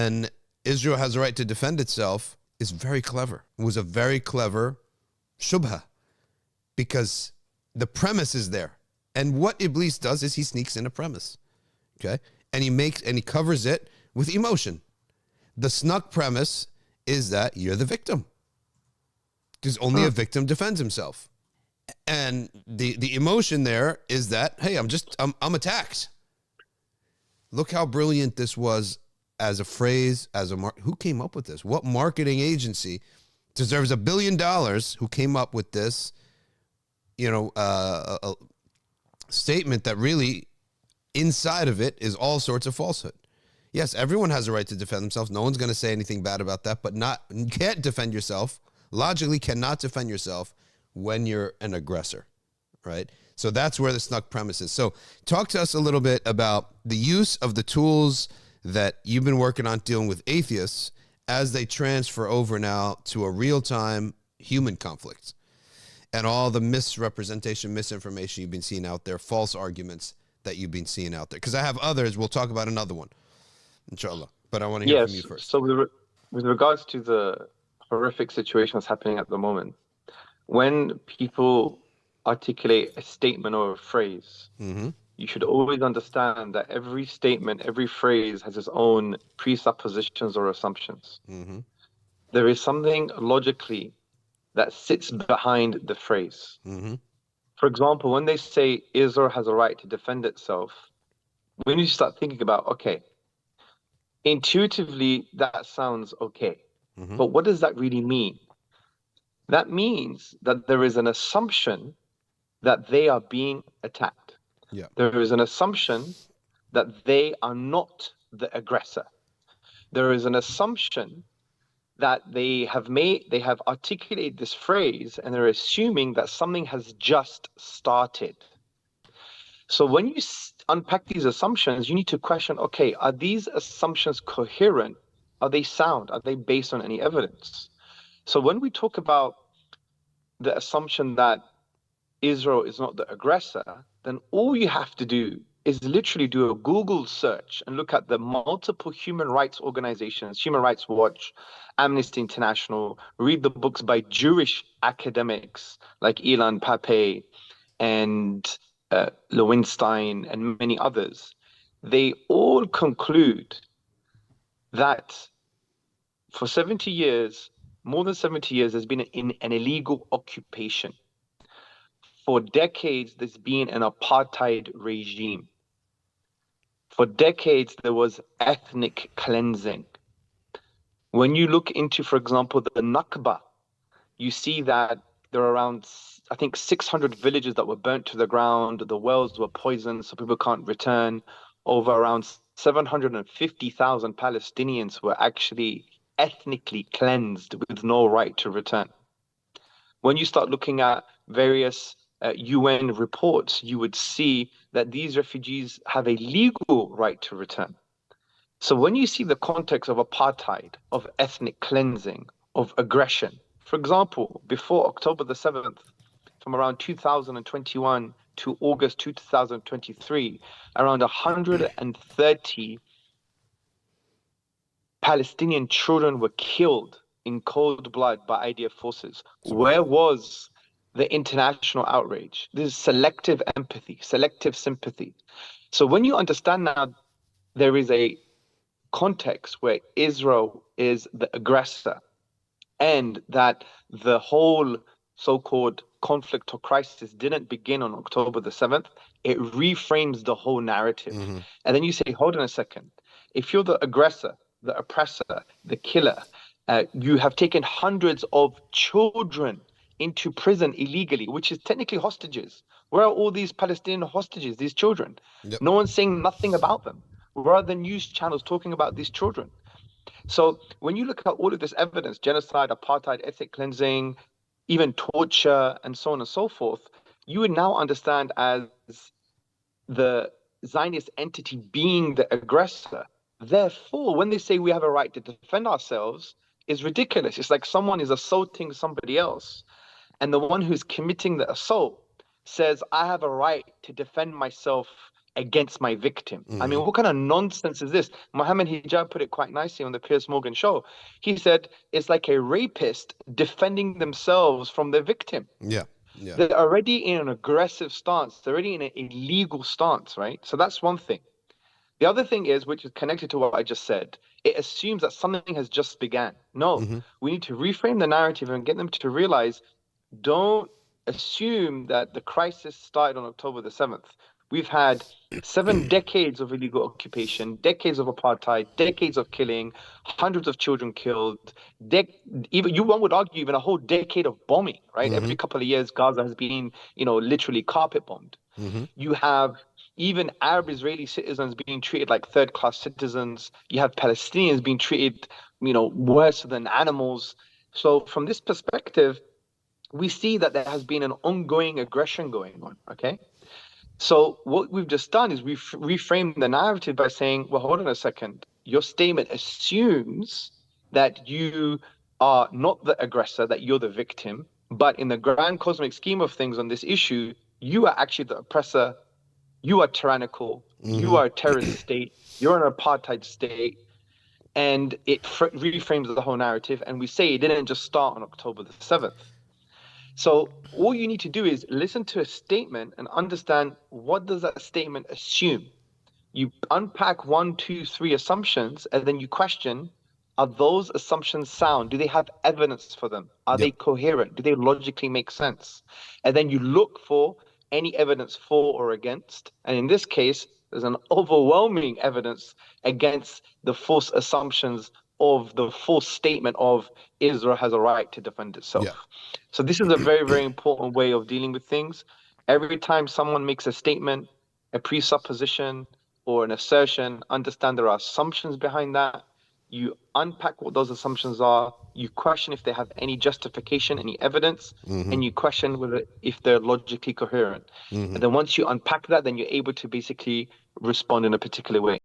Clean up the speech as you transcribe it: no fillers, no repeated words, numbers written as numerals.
then Israel has a right to defend itself is very clever. It was a very clever shubha because the premise is there. And what Iblis does is he sneaks in a premise, okay? And he covers it with emotion. The snuck premise is that you're the victim because only a victim defends himself. And the emotion there is that, hey, I'm attacked. Look how brilliant this was as a phrase, who came up with this? What marketing agency deserves $1 billion who came up with this, a statement that really inside of it is all sorts of falsehood. Yes, everyone has a right to defend themselves. No one's going to say anything bad about that, but you can't defend yourself, logically cannot defend yourself when you're an aggressor, right? So that's where the snuck premise is. So talk to us a little bit about the use of the tools that you've been working on dealing with atheists as they transfer over now to a real-time human conflict and all the misrepresentation, misinformation you've been seeing out there, false arguments that you've been seeing out there. Because I have others. We'll talk about another one, inshallah. But I want to hear from you first. So with regards to the horrific situation that's happening at the moment, when people articulate a statement or a phrase, you should always understand that every statement, every phrase has its own presuppositions or assumptions. There is something logically that sits behind the phrase. For example, when they say Israel has a right to defend itself, when you start thinking about, okay, intuitively that sounds okay, but what does that really mean? That means that there is an assumption that they are being attacked. Yeah. There is an assumption that they are not the aggressor. There is an assumption that they have articulated this phrase and they're assuming that something has just started. So when you unpack these assumptions, you need to question, okay, are these assumptions coherent? Are they sound? Are they based on any evidence? So when we talk about the assumption that Israel is not the aggressor, then all you have to do is literally do a Google search and look at the multiple human rights organizations, Human Rights Watch, Amnesty International, read the books by Jewish academics like Ilan Pappé and Lowenstein and many others. They all conclude that for 70 years, more than 70 years, there's been an illegal occupation. For decades, there's been an apartheid regime. For decades, there was ethnic cleansing. When you look into, for example, the Nakba, you see that there are around, I think, 600 villages that were burnt to the ground. The wells were poisoned, so people can't return. Over around 750,000 Palestinians were actually ethnically cleansed with no right to return. When you start looking at various UN reports, you would see that these refugees have a legal right to return. So when you see the context of apartheid, of ethnic cleansing, of aggression, for example, before October the 7th, from around 2021 to August 2023, around 130 Palestinian children were killed in cold blood by IDF forces. Where was the international outrage? This is selective empathy, selective sympathy. So when you understand now there is a context where Israel is the aggressor and that the whole so-called conflict or crisis didn't begin on October the 7th, it reframes the whole narrative. And then you say, hold on a second. If you're the aggressor, the oppressor, the killer, you have taken hundreds of children into prison illegally, which is technically hostages. Where are all these Palestinian hostages, these children? Yep. No one's saying nothing about them. Where are the news channels talking about these children? So when you look at all of this evidence, genocide, apartheid, ethnic cleansing, even torture, and so on and so forth, you would now understand as the Zionist entity being the aggressor. Therefore, when they say we have a right to defend ourselves, is ridiculous. It's like someone is assaulting somebody else, and the one who's committing the assault says, I have a right to defend myself against my victim. I mean, what kind of nonsense is this? Mohammed Hijab put it quite nicely on the Piers Morgan show. He said it's like a rapist defending themselves from their victim. Yeah. Yeah. They're already in an aggressive stance. They're already in an illegal stance, right? So that's one thing. The other thing is, which is connected to what I just said, it assumes that something has just began. No, we need to reframe the narrative and get them to realize, don't assume that the crisis started on October the 7th. We've had 7 decades of illegal occupation, decades of apartheid, decades of killing, hundreds of children killed, even one would argue even a whole decade of bombing, right? Every couple of years, Gaza has been, literally carpet bombed. You have even Arab Israeli citizens being treated like third-class citizens. You have Palestinians being treated, worse than animals. So from this perspective, we see that there has been an ongoing aggression going on, okay? So what we've just done is we've reframed the narrative by saying, well, hold on a second. Your statement assumes that you are not the aggressor, that you're the victim. But in the grand cosmic scheme of things on this issue, you are actually the oppressor. You are tyrannical. You are a terrorist state. You're an apartheid state. And it reframes the whole narrative. And we say it didn't just start on October the 7th. So all you need to do is listen to a statement and understand, what does that statement assume? You unpack 1, 2, 3 assumptions, and then you question, are those assumptions sound? Do they have evidence for them? Are they coherent? Do they logically make sense? And then you look for any evidence for or against. And in this case, there's an overwhelming evidence against the false assumptions of the false statement of Israel has a right to defend itself. Yeah. So this is a very, very important way of dealing with things. Every time someone makes a statement, a presupposition, or an assertion, understand there are assumptions behind that. You unpack what those assumptions are. You question if they have any justification, any evidence, and you question whether if they're logically coherent. And then once you unpack that, then you're able to basically respond in a particular way.